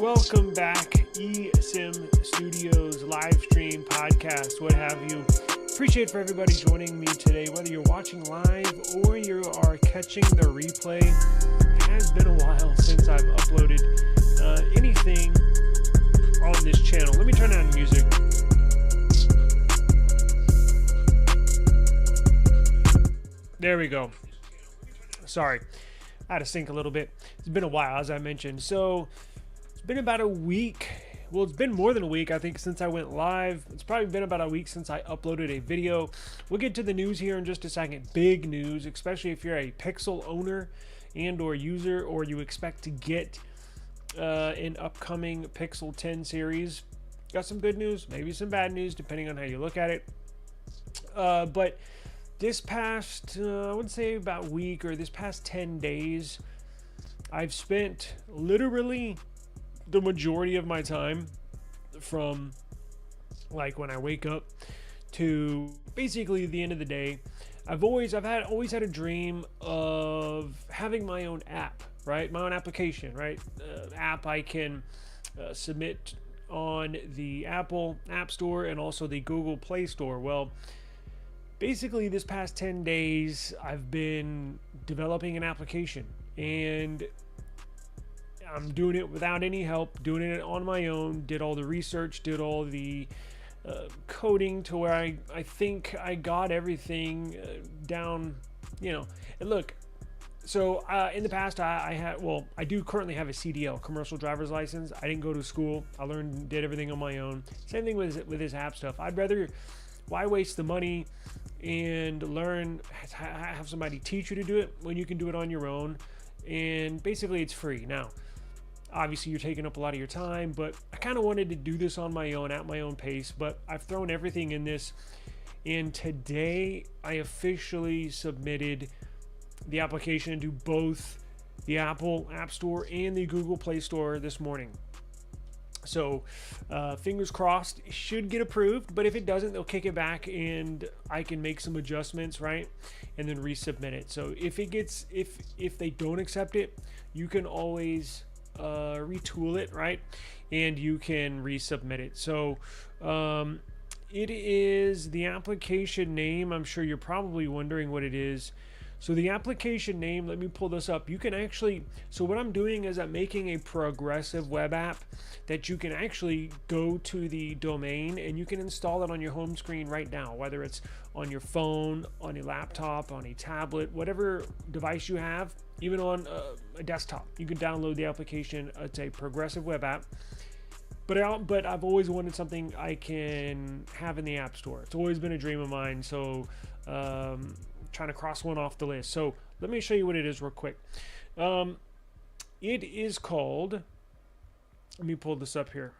Welcome back, eSIMstudios live stream podcast, what have you. Appreciate for everybody joining me today, whether you're watching live or you are catching the replay. It has been a while since I've uploaded anything on this channel. Let me turn on music. There we go. Sorry, I had to sync a little bit. It's been a while, as I mentioned. So it's been about a week. Well, it's been more than a week, I think, since I went live. It's probably been about a week since I uploaded a video. We'll get to the news here in just a second. Big news, especially if you're a Pixel owner and or user, or you expect to get an upcoming Pixel 10 series. Got some good news, maybe some bad news, depending on how you look at it. But this past, I would say about a week, or this past 10 days, I've spent literally the majority of my time from like when I wake up to basically the end of the day. I've always had a dream of having my own app, right? My own application, right? App I can submit on the Apple App Store and also the Google Play Store. Well, basically this past 10 days I've been developing an application, and I'm doing it without any help, doing it on my own. Did all the research, did all the coding to where I think I got everything down, you know. And look, so in the past I do currently have a CDL, commercial driver's license. I didn't go to school. I did everything on my own. Same thing with this app stuff. Why waste the money and have somebody teach you to do it when you can do it on your own? And basically it's free. Now, obviously you're taking up a lot of your time, but I kind of wanted to do this on my own, at my own pace, but I've thrown everything in this. And today I officially submitted the application to both the Apple App Store and the Google Play Store this morning. So fingers crossed, it should get approved, but if it doesn't, they'll kick it back and I can make some adjustments, right? And then resubmit it. So if they don't accept it, you can always retool it, right? And you can resubmit it. So it is the application name. I'm sure you're probably wondering what it is. So the application name, let me pull this up. You can actually, so what I'm doing is I'm making a progressive web app that you can actually go to the domain and you can install it on your home screen right now, whether it's on your phone, on a laptop, on a tablet, whatever device you have, even on a desktop. You can download the application. It's a progressive web app. But I've always wanted something I can have in the App Store. It's always been a dream of mine. So trying to cross one off the list. So let me show you what it is real quick. It is called, let me pull this up here.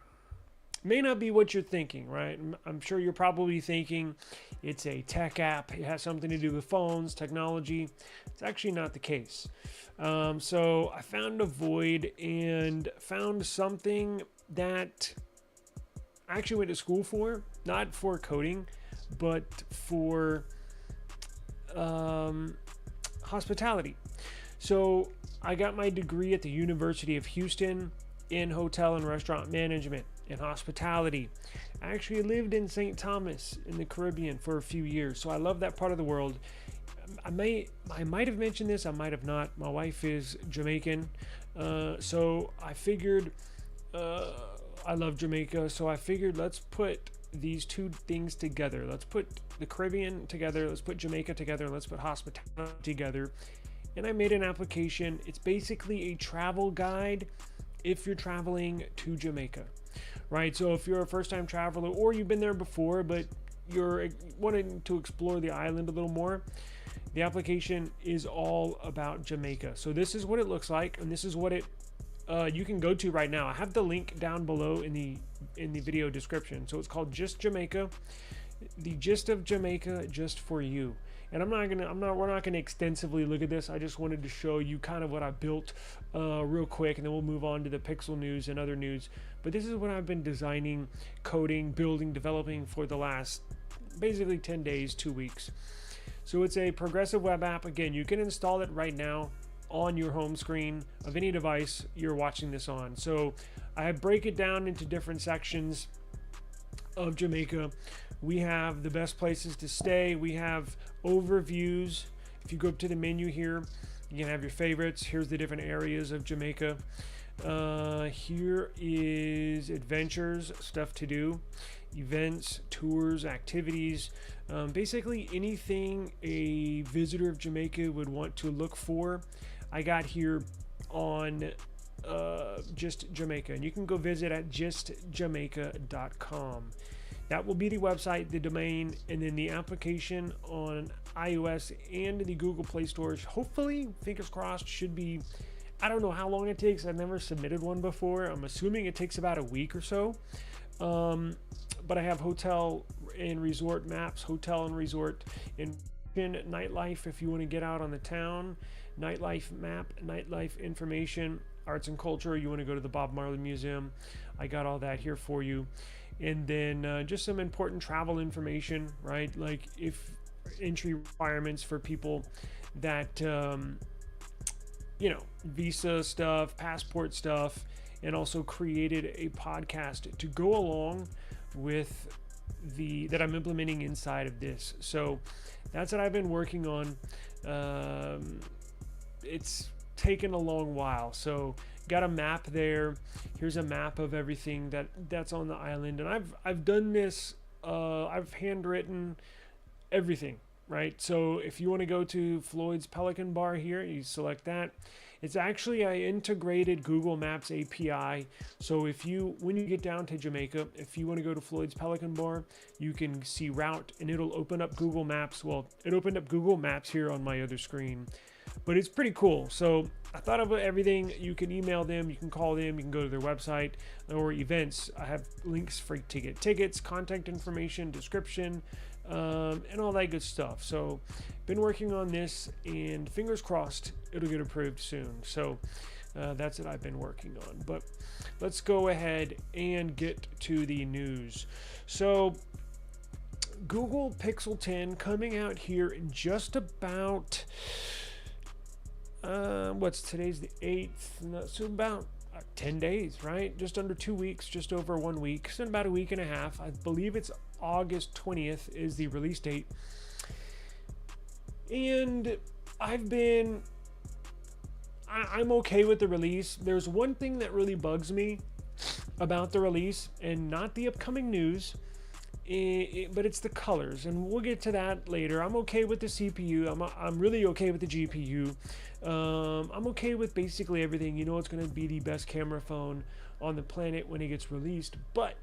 May not be what you're thinking, right? I'm sure you're probably thinking it's a tech app. It has something to do with phones, technology. It's actually not the case. So I found a void and found something that I actually went to school for, not for coding, but for hospitality. So I got my degree at the University of Houston in hotel and restaurant management and hospitality. I actually lived in St. Thomas in the Caribbean for a few years, so I love that part of the world. I might have mentioned this, I might have not. My wife is Jamaican, so I figured I love Jamaica, so I figured let's put these two things together. Let's put the Caribbean together, let's put Jamaica together, and let's put hospitality together. And I made an application. It's basically a travel guide if you're traveling to Jamaica, right? So if you're a first-time traveler or you've been there before but you're wanting to explore the island a little more, the application is all about Jamaica. So this is what it looks like, and this is what it you can go to right now. I have the link down below in the video description. So it's called Just Jamaica, the gist of Jamaica just for you. And we're not gonna extensively look at this. I just wanted to show you kind of what I built real quick, and then we'll move on to the Pixel news and other news. But this is what I've been designing, coding, building, developing for the last basically 10 days, 2 weeks. So it's a progressive web app. Again, you can install it right now on your home screen of any device you're watching this on. So I break it down into different sections of Jamaica. We have the best places to stay. We have overviews. If you go up to the menu here, you can have your favorites. Here's the different areas of Jamaica. Here is adventures, stuff to do, events, tours, activities, basically anything a visitor of Jamaica would want to look for. I got here on Just Jamaica, and you can go visit at justjamaica.com. That will be the website, the domain, and then the application on iOS and the Google Play stores. Hopefully, fingers crossed, should be. I don't know how long it takes. I've never submitted one before. I'm assuming it takes about a week or so. But I have hotel and resort maps, hotel and resort, and nightlife if you want to get out on the town, nightlife map, nightlife information, arts and culture. You want to go to the Bob Marley Museum. I got all that here for you. And then just some important travel information, right? Like if entry requirements for people that, visa stuff, passport stuff, and also created a podcast to go along with that I'm implementing inside of this. So that's what I've been working on. It's taken a long while. So got a map there. Here's a map of everything that's on the island, and I've done this. I've handwritten everything, right? So if you want to go to Floyd's Pelican Bar here, you select that. It's actually an integrated Google Maps API. So when you get down to Jamaica, if you want to go to Floyd's Pelican Bar, you can see route and it'll open up Google Maps. Well, it opened up Google Maps here on my other screen, but it's pretty cool. So I thought of everything. You can email them, you can call them, you can go to their website or events. I have links for to get tickets, contact information, description, and all that good stuff. So been working on this, and fingers crossed it'll get approved soon. So that's what I've been working on. But let's go ahead and get to the news. So Google Pixel 10 coming out here in just about today's the 8th, so about 10 days, right? Just under 2 weeks, just over 1 week, so about a week and a half. I believe it's August 20th is the release date. And I'm okay with the release. There's one thing that really bugs me about the release, and not the upcoming news, but it's the colors, and we'll get to that later. I'm okay with the CPU. I'm really okay with the GPU. I'm okay with basically everything. It's going to be the best camera phone on the planet when it gets released, but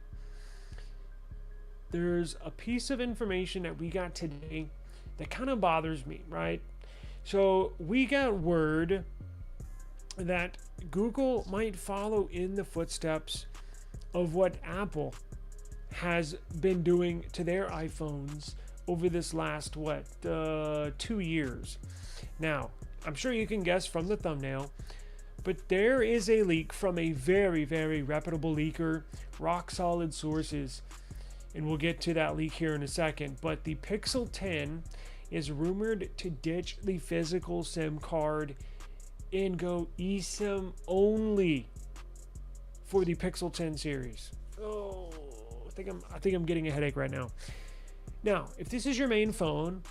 there's a piece of information that we got today that kind of bothers me, right? So we got word that Google might follow in the footsteps of what Apple has been doing to their iPhones over this last 2 years. Now, I'm sure you can guess from the thumbnail, but there is a leak from a very, very reputable leaker, rock solid sources, and we'll get to that leak here in a second. But the Pixel 10 is rumored to ditch the physical SIM card and go eSIM only for the Pixel 10 series. Oh, I think I'm getting a headache right now. Now, if this is your main phone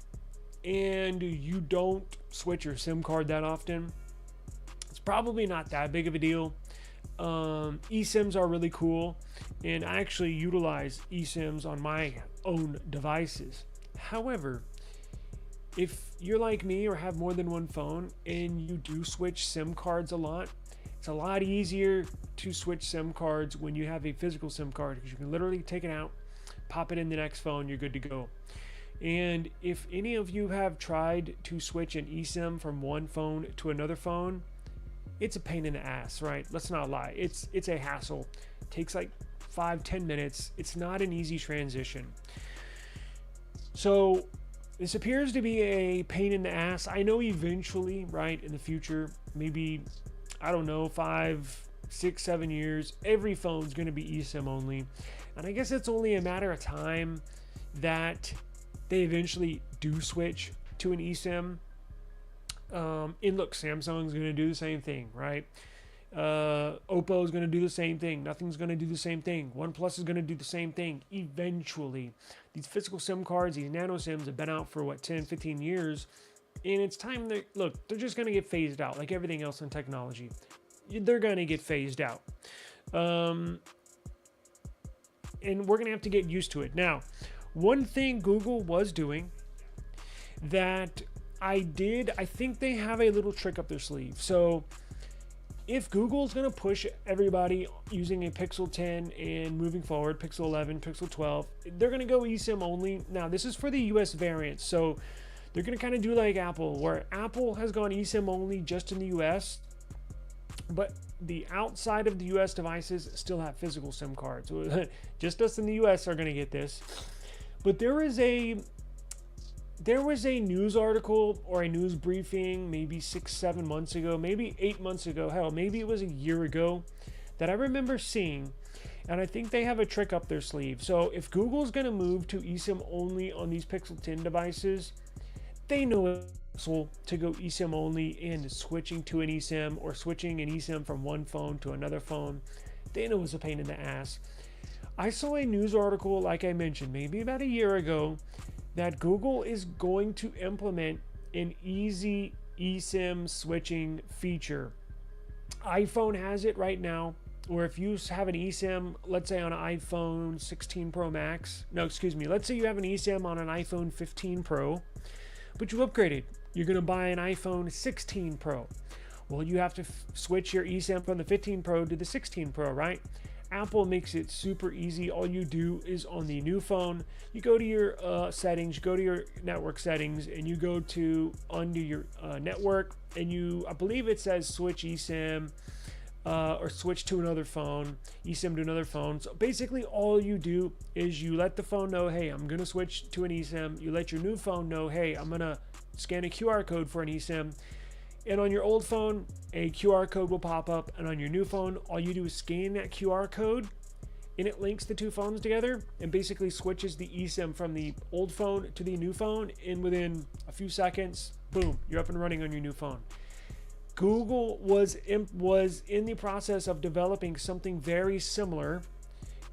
and you don't switch your SIM card that often, it's probably not that big of a deal. eSIMs are really cool, and I actually utilize eSIMs on my own devices. However, if you're like me or have more than one phone and you do switch SIM cards a lot, it's a lot easier to switch SIM cards when you have a physical SIM card, because you can literally take it out, pop it in the next phone, you're good to go. And if any of you have tried to switch an eSIM from one phone to another phone, it's a pain in the ass, right? Let's not lie. It's a hassle. It takes like 5-10 minutes. It's not an easy transition. So this appears to be a pain in the ass. I know eventually, right, in the future, maybe, I don't know, 5, 6, 7 years, every phone's going to be eSIM only. And I guess it's only a matter of time that they eventually do switch to an eSIM. And look, Samsung's going to do the same thing, right? Oppo is going to do the same thing. Nothing's going to do the same thing. OnePlus is going to do the same thing eventually. These physical SIM cards, these nano SIMs have been out for what, 10, 15 years. And it's time that, look, they're just going to get phased out like everything else in technology. They're going to get phased out. And we're going to have to get used to it. Now, one thing Google was doing that I think they have a little trick up their sleeve. So if Google's going to push everybody using a Pixel 10 and moving forward, Pixel 11, Pixel 12, they're going to go eSIM only. Now, this is for the US variant. So they're going to kind of do like Apple, where Apple has gone eSIM only just in the US, but the outside of the US devices still have physical SIM cards. So just us in the US are going to get this. But there was a news article or a news briefing maybe 6-7 months ago, maybe 8 months ago, hell, maybe it was a year ago, that I remember seeing, and I think they have a trick up their sleeve. So if Google's going to move to eSIM only on these Pixel 10 devices, they know it's possible to go eSIM only and switching to an eSIM or switching an eSIM from one phone to another phone. They know it's a pain in the ass. I saw a news article, like I mentioned, maybe about a year ago, that Google is going to implement an easy eSIM switching feature. iPhone has it right now, where if you have an eSIM, let's say on an iPhone 16 Pro Max, let's say you have an eSIM on an iPhone 15 Pro, but you upgraded. You're going to buy an iPhone 16 Pro. Well, you have to switch your eSIM from the 15 Pro to the 16 Pro, right? Apple makes it super easy. All you do is on the new phone, you go to your settings, you go to your network settings, and you go to under your network, and I believe it says switch eSIM or switch to another phone, eSIM to another phone. So basically all you do is you let the phone know, hey, I'm going to switch to an eSIM. You let your new phone know, hey, I'm going to scan a QR code for an eSIM. And on your old phone, a QR code will pop up. And on your new phone, all you do is scan that QR code, and it links the two phones together and basically switches the eSIM from the old phone to the new phone. And within a few seconds, boom, you're up and running on your new phone. Google was in the process of developing something very similar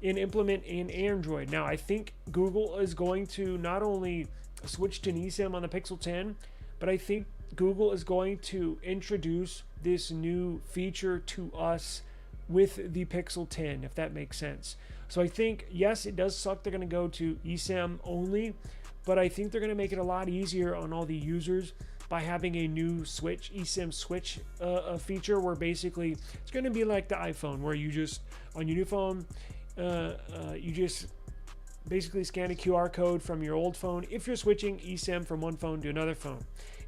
and implement in Android. Now, I think Google is going to not only switch to an eSIM on the Pixel 10, but I think Google is going to introduce this new feature to us with the Pixel 10, if that makes sense. So I think, yes, it does suck they're going to go to eSIM only, but I think they're going to make it a lot easier on all the users by having a new eSIM switch feature, where basically it's going to be like the iPhone, where you just, on your new phone, you just basically scan a QR code from your old phone if you're switching eSIM from one phone to another phone.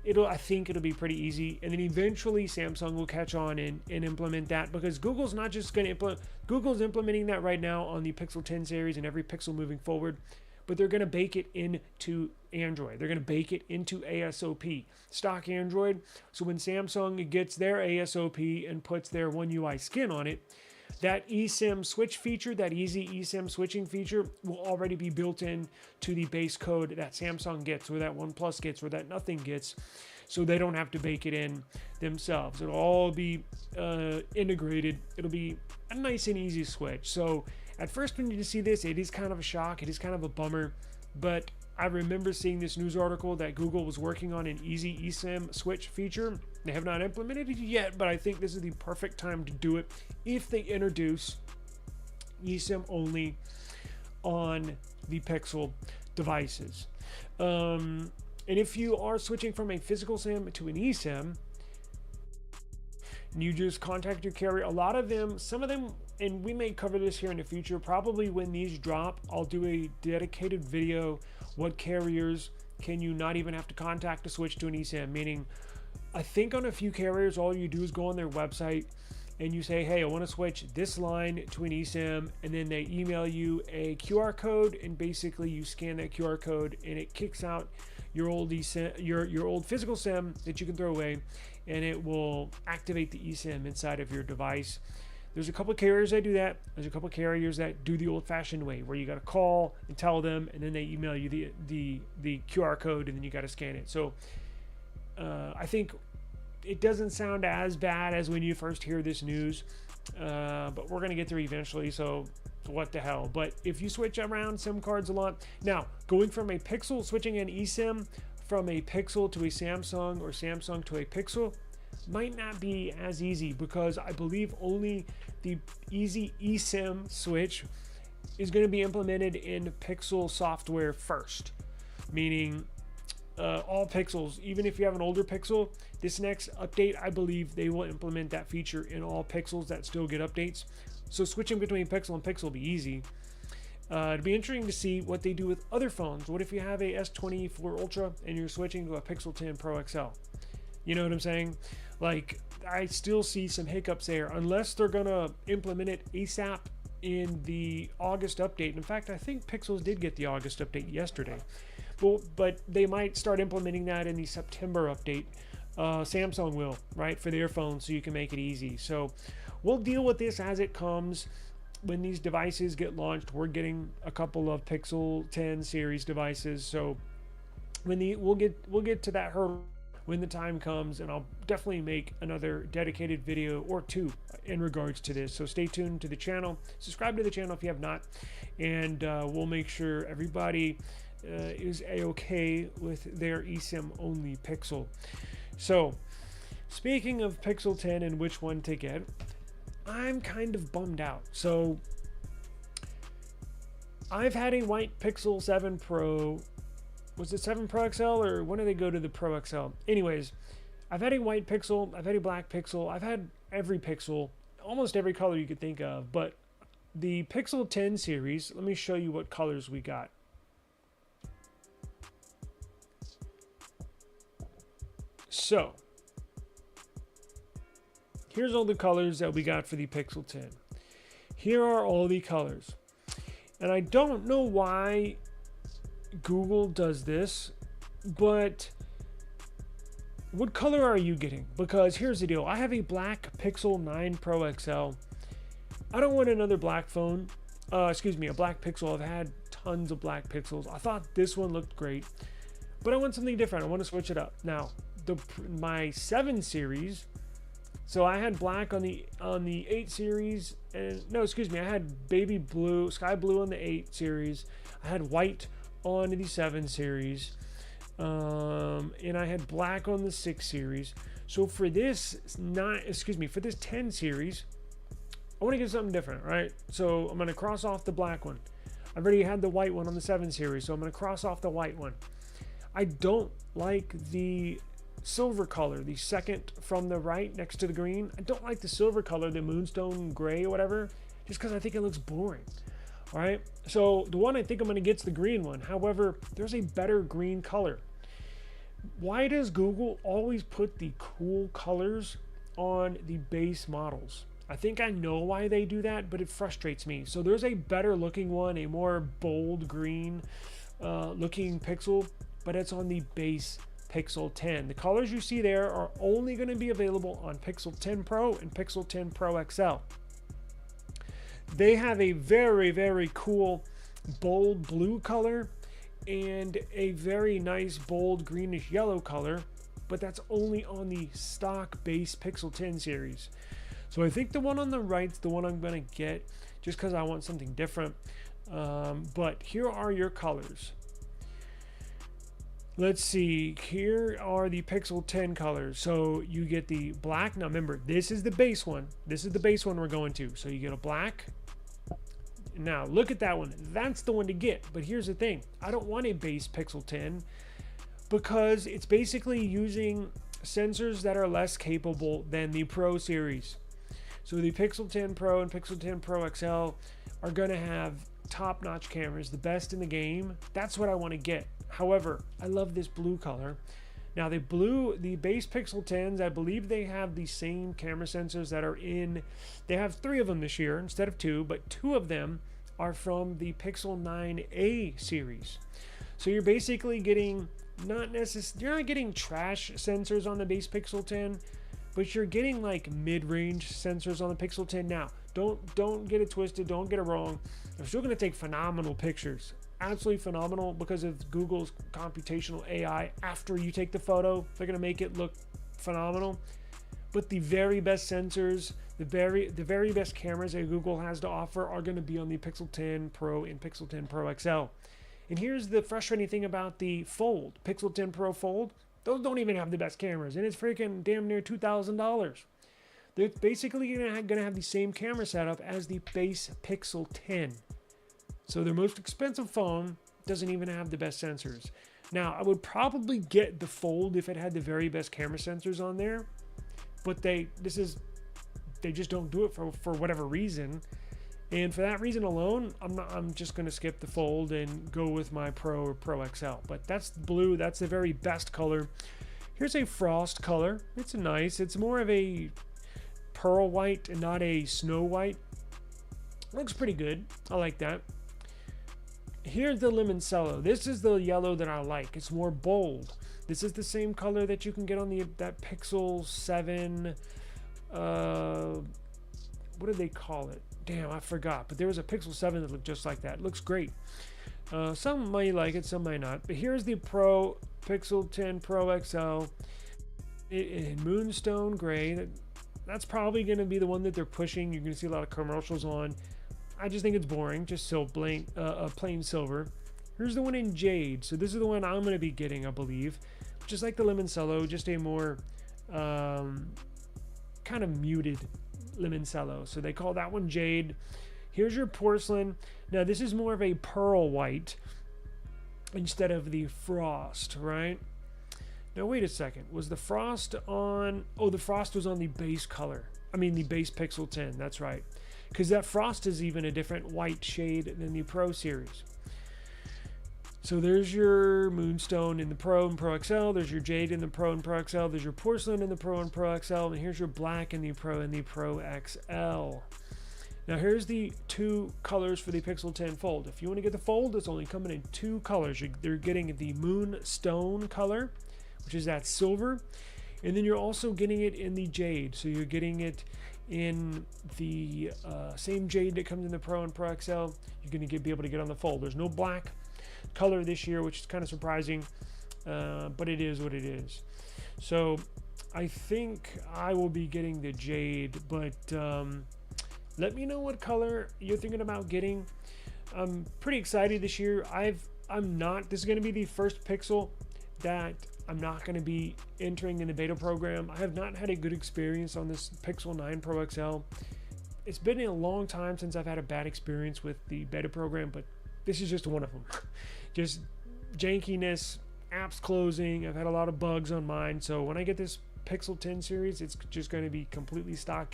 I think it'll be pretty easy, and then eventually Samsung will catch on and implement that, because Google's not just going to implement, Google's implementing that right now on the Pixel 10 series and every Pixel moving forward, but they're going to bake it into Android. They're going to bake it into ASOP, stock Android. So when Samsung gets their ASOP and puts their One UI skin on it, that eSIM switch feature, that easy eSIM switching feature, will already be built in to the base code that Samsung gets, or that OnePlus gets, or that nothing gets, so they don't have to bake it in themselves. It'll all be integrated. It'll be a nice and easy switch. So at first when you see this, it is kind of a shock. It is kind of a bummer, but I remember seeing this news article that Google was working on an easy eSIM switch feature. They have not implemented it yet, but I think this is the perfect time to do it if they introduce eSIM only on the Pixel devices. And if you are switching from a physical SIM to an eSIM, you just contact your carrier. A lot of them, some of them, and we may cover this here in the future, probably when these drop, I'll do a dedicated video. What carriers can you not even have to contact to switch to an eSIM? Meaning, I think on a few carriers, all you do is go on their website and you say, hey, I want to switch this line to an eSIM, and then they email you a QR code, and basically you scan that QR code and it kicks out your old eSIM, your old physical SIM that you can throw away, and it will activate the eSIM inside of your device. There's a couple of carriers that do that. There's a couple of carriers that do the old-fashioned way, where you got to call and tell them, and then they email you the QR code, and then you got to scan it. So I think it doesn't sound as bad as when you first hear this news, but we're going to get there eventually, so what the hell. But if you switch around SIM cards a lot, now going from a Pixel, switching an eSIM from a Pixel to a Samsung or Samsung to a Pixel might not be as easy, because I believe only the easy eSIM switch is going to be implemented in Pixel software first, meaning all Pixels, even if you have an older Pixel, this next update, I believe they will implement that feature in all Pixels that still get updates. So switching between Pixel and Pixel will be easy. It'd be interesting to see what they do with other phones. What if you have a S24 Ultra and you're switching to a Pixel 10 Pro XL? You know what I'm saying? Like, I still see some hiccups there, unless they're gonna implement it ASAP in the August update. In fact, I think Pixels did get the August update yesterday. But they might start implementing that in the September update. Samsung will, right, for their phones, so you can make it easy. So we'll deal with this as it comes. When these devices get launched, we're getting a couple of Pixel 10 series devices. So we'll get to that hurdle when the time comes, and I'll definitely make another dedicated video or two in regards to this. So stay tuned to the channel, subscribe to the channel if you have not, and we'll make sure everybody is a-okay with their eSIM only Pixel. So speaking of Pixel 10 and which one to get, I'm kind of bummed out. So I've had a white Pixel 7 Pro. Was it 7 Pro XL, or when do they go to the Pro XL? Anyways, I've had a white Pixel, I've had a black Pixel, I've had every Pixel, almost every color you could think of. But the Pixel 10 series, let me show you what colors we got. So here's all the colors that we got for the Pixel 10. Here are all the colors. And I don't know why Google does this, but what color are you getting? Because here's the deal. I have a black Pixel 9 Pro XL. I don't want another black phone. A black Pixel. I've had tons of black Pixels. I thought this one looked great, but I want something different. I want to switch it up. Now, my 7 series, so I had black on the 8 series, and no, excuse me, I had baby blue, sky blue on the 8 series. I had white on the 7 series, and I had black on the 6 series. So for this for this 10 series, I want to get something different, right? So I'm going to cross off the black one. I've already had the white one on the 7 series, so I'm going to cross off the white one. I don't like the silver color, the second from the right next to the green. I don't like the silver color, the moonstone gray or whatever, just because I think it looks boring. All right, so the one I think I'm going to get is the green one. However, there's a better green color. Why does Google always put the cool colors on the base models? I think I know why they do that, but it frustrates me. So there's a better looking one, a more bold green looking Pixel, but it's on the base Pixel 10. The colors you see there are only going to be available on Pixel 10 Pro and Pixel 10 Pro XL. They have a very, very cool bold blue color and a very nice bold greenish yellow color, but that's only on the stock base Pixel 10 series. So I think the one on the right's the one I'm going to get, just because I want something different. But here are your colors. Let's see, here are the Pixel 10 colors. So you get the black. Now remember, this is the base one. This is the base one we're going to. So you get a black. Now look at that one. That's the one to get. But here's the thing. I don't want a base Pixel 10, because it's basically using sensors that are less capable than the Pro series. So the Pixel 10 Pro and Pixel 10 Pro XL are going to have top-notch cameras, the best in the game. That's what I want to get. However, I love this blue color. Now the base Pixel 10s, I believe they have the same camera sensors that are in, they have 3 of them this year instead of 2, but 2 of them are from the Pixel 9a series. So you're basically getting, you're not getting trash sensors on the base Pixel 10, but you're getting like mid-range sensors on the Pixel 10. Now, don't get it twisted, don't get it wrong. They're still going to take phenomenal pictures. Absolutely phenomenal, because of Google's computational AI. After you take the photo, they're going to make it look phenomenal. but the very best sensors, the very best cameras that Google has to offer are going to be on the Pixel 10 Pro and Pixel 10 Pro XL. And here's the frustrating thing about the Fold, Pixel 10 Pro Fold. Those don't even have the best cameras, and it's freaking damn near $2,000. They're basically going to have the same camera setup as the base Pixel 10. So their most expensive phone doesn't even have the best sensors. Now, I would probably get the Fold if it had the very best camera sensors on there, but they just don't do it for whatever reason. And for that reason alone, I'm just going to skip the Fold and go with my Pro or Pro XL. But that's blue. That's the very best color. Here's a frost color. It's nice. It's more of a pearl white and not a snow white. Looks pretty good. I like that. Here's the limoncello. This is the yellow that I like. It's more bold. This is the same color that you can get on that Pixel 7. What do they call it? Damn, I forgot. But there was a Pixel 7 that looked just like that. It looks great. Some might like it, some might not. But here's the Pro Pixel 10 Pro XL in Moonstone Gray. That's probably going to be the one that they're pushing. You're going to see a lot of commercials on. I just think it's boring, just so plain silver. Here's the one in Jade. So this is the one I'm going to be getting, I believe. Just like the limoncello, just a more kind of muted limoncello. So they call that one Jade. Here's your porcelain. Now this is more of a pearl white instead of the frost, right? Now wait a second. Was the frost on... Oh, the frost was on the base color. I mean the base Pixel 10. That's right. Because that frost is even a different white shade than the Pro series. So there's your Moonstone in the Pro and Pro XL. There's your Jade in the Pro and Pro XL. There's your Porcelain in the Pro and Pro XL. And here's your Black in the Pro and the Pro XL. Now here's the two colors for the Pixel 10 Fold. If you want to get the Fold, it's only coming in two colors. They're getting the Moonstone color, which is that silver. And then you're also getting it in the Jade. So you're getting it in the same Jade that comes in the Pro and Pro XL. You're going to be able to get on the Fold. There's no black color this year, which is kind of surprising, but it is what it is. So I think I will be getting the Jade, but let me know what color you're thinking about getting. I'm pretty excited this year. This is going to be the first Pixel that I'm not going to be entering in the beta program. I have not had a good experience on this Pixel 9 Pro XL. It's been a long time since I've had a bad experience with the beta program, but this is just one of them. Just jankiness, apps closing. I've had a lot of bugs on mine. So when I get this Pixel 10 series, it's just going to be completely stock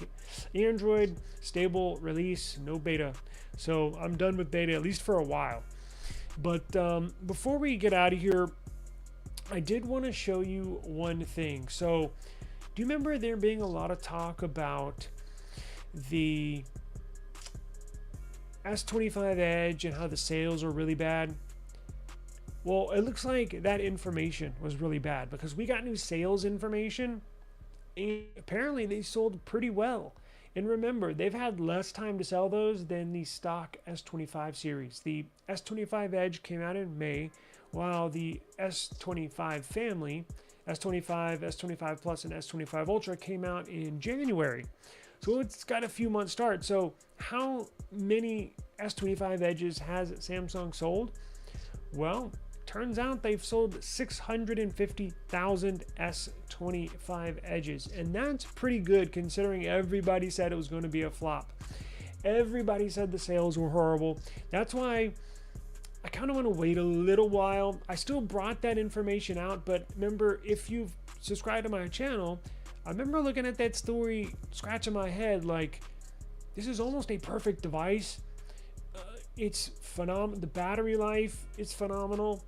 Android, stable release, no beta. So I'm done with beta, at least for a while. But before we get out of here, I did want to show you one thing. So do you remember there being a lot of talk about the S25 Edge and how the sales are really bad? Well, it looks like that information was really bad because we got new sales information and apparently they sold pretty well. And remember, they've had less time to sell those than the stock S25 series. The S25 Edge came out in May, while the S25 family, S25, S25 Plus, and S25 Ultra came out in January. So it's got a few months start. So how many S25 Edges has Samsung sold? Well, turns out they've sold 650,000 S25 Edges. And that's pretty good considering everybody said it was going to be a flop. Everybody said the sales were horrible. That's why I kind of want to wait a little while. I still brought that information out, but remember, if you've subscribed to my channel, I remember looking at that story, scratching my head like, this is almost a perfect device. It's phenomenal. The battery life is phenomenal.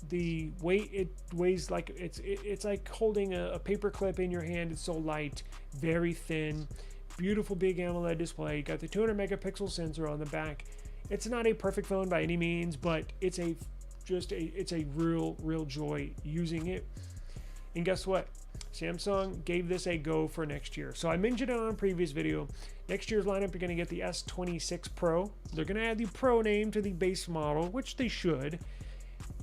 The weight, it weighs like, it's like holding a paper clip in your hand. It's so light, very thin, beautiful big AMOLED display. Got the 200 megapixel sensor on the back. It's not a perfect phone by any means, but it's a real joy using it. And guess what? Samsung gave this a go for next year. So I mentioned it on a previous video. Next year's lineup, you're going to get the S26 Pro. They're going to add the Pro name to the base model, which they should.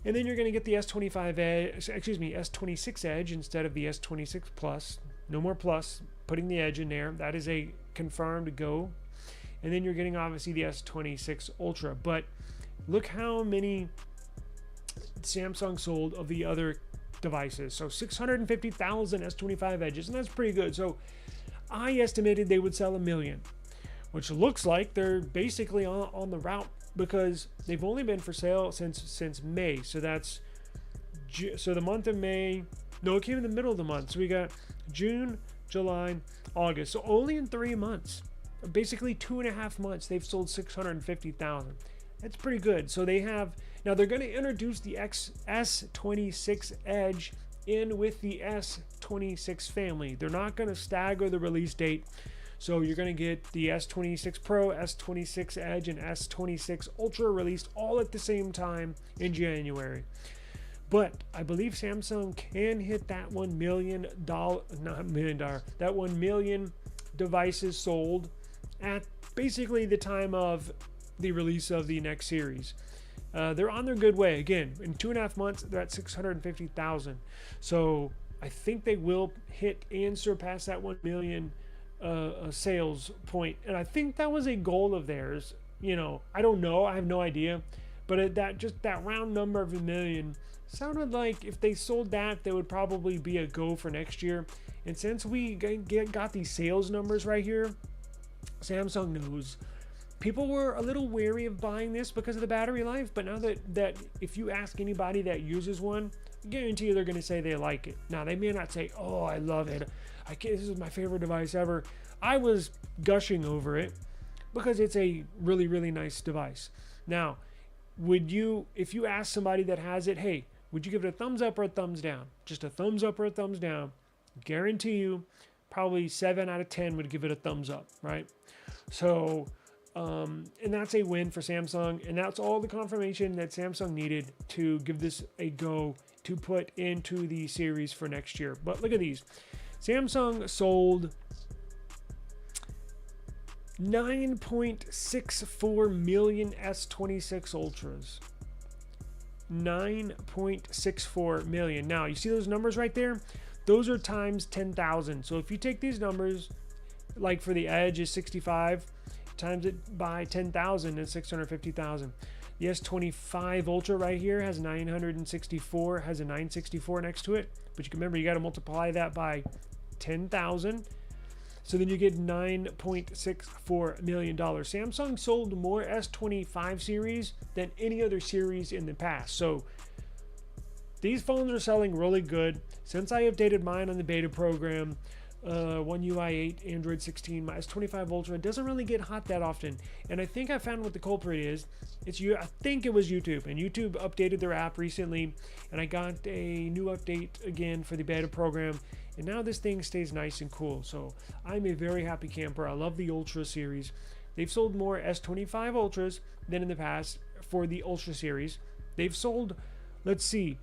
And then you're going to get the S26 Edge instead of the S26 Plus. No more Plus. Putting the Edge in there. That is a confirmed go. And then you're getting obviously the S26 Ultra. But look how many Samsung sold of the other devices. So 650,000 S25 Edges, and that's pretty good. So I estimated they would sell 1 million, which looks like they're basically on the route, because they've only been for sale since May. So that's the month of May. No, it came in the middle of the month. So we got June, July, August. So only in 3 months, basically 2.5 months, they've sold 650,000. That's pretty good. So they have, now they're going to introduce the S26 Edge in with the S26 family. They're not going to stagger the release date. So you're going to get the S26 Pro, S26 Edge, and S26 Ultra released all at the same time in January. But I believe Samsung can hit that $1 million, that 1 million devices sold at basically the time of the release of the next series. They're on their good way. Again, in 2.5 months, they're at 650,000. So I think they will hit and surpass that 1 million sales point. And I think that was a goal of theirs. You know, I don't know. I have no idea. But that round number of 1 million sounded like if they sold that, they would probably be a go for next year. And since we got these sales numbers right here, Samsung knows. People were a little wary of buying this because of the battery life, but now that if you ask anybody that uses one, I guarantee you they're going to say they like it. Now, they may not say, oh, I love it. This is my favorite device ever. I was gushing over it because it's a really, really nice device. Now, if you ask somebody that has it, hey, would you give it a thumbs up or a thumbs down? Just a thumbs up or a thumbs down. Guarantee you, probably 7 out of 10 would give it a thumbs up, right? So, and that's a win for Samsung, and that's all the confirmation that Samsung needed to give this a go to put into the series for next year. But look at these. Samsung sold 9.64 million S26 Ultras. 9.64 million. Now, you see those numbers right there? Those are times 10,000. So if you take these numbers, like for the Edge is 65, times it by 10,000 is 650,000. The S25 Ultra right here has 964, has a 964 next to it. But you can remember, you got to multiply that by 10,000. So then you get $9.64 million. Samsung sold more S25 series than any other series in the past. So these phones are selling really good. Since I updated mine on the beta program, One UI 8, Android 16, my S25 Ultra doesn't really get hot that often. And I think I found what the culprit is. I think it was YouTube, and YouTube updated their app recently, and I got a new update again for the beta program, and now this thing stays nice and cool. So I'm a very happy camper. I love the Ultra series. They've sold more S25 Ultras than in the past for the Ultra series. They've sold, let's see,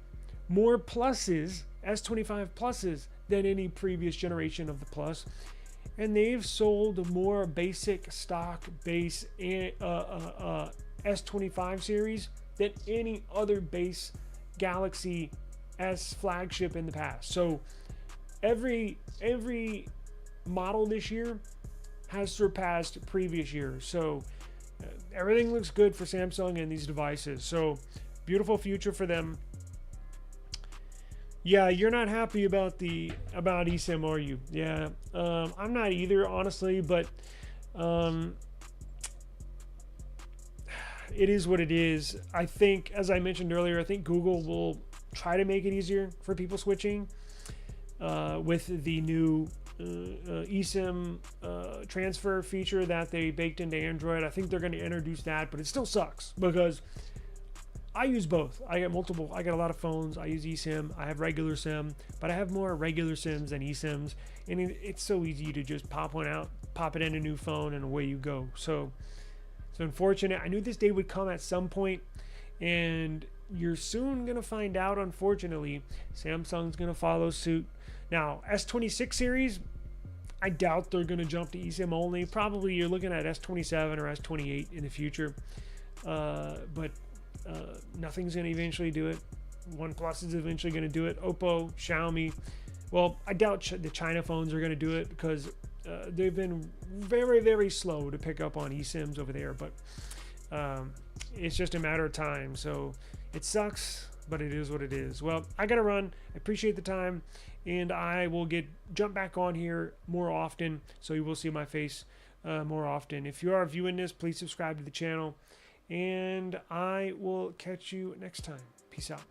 more pluses, S25 pluses, than any previous generation of the Plus. And they've sold more basic stock base S25 series than any other base Galaxy S flagship in the past. So every model this year has surpassed previous years. So everything looks good for Samsung and these devices. So beautiful future for them. Yeah, you're not happy about eSIM, are you? Yeah, I'm not either, honestly, but it is what it is. I think, as I mentioned earlier, I think Google will try to make it easier for people switching with the new eSIM transfer feature that they baked into Android. I think they're going to introduce that, but it still sucks because I use both. I got a lot of phones. I use eSIM. I have regular SIM, but I have more regular SIMs than eSIMs. And it's so easy to just pop one out, pop it in a new phone, and away you go. So it's unfortunate. I knew this day would come at some point, and you're soon going to find out, unfortunately, Samsung's going to follow suit. Now, S26 series, I doubt they're going to jump to eSIM only. Probably you're looking at S27 or S28 in the future. But nothing's going to eventually do it. OnePlus is eventually going to do it. Oppo, Xiaomi, Well, I doubt the China phones are going to do it because they've been very, very slow to pick up on eSIMs over there. But it's just a matter of time. So it sucks, but it is what it is. Well, I got to run. I appreciate the time, and I will jump back on here more often, so you will see my face more often. If you are viewing this, please subscribe to the channel, and I will catch you next time. Peace out.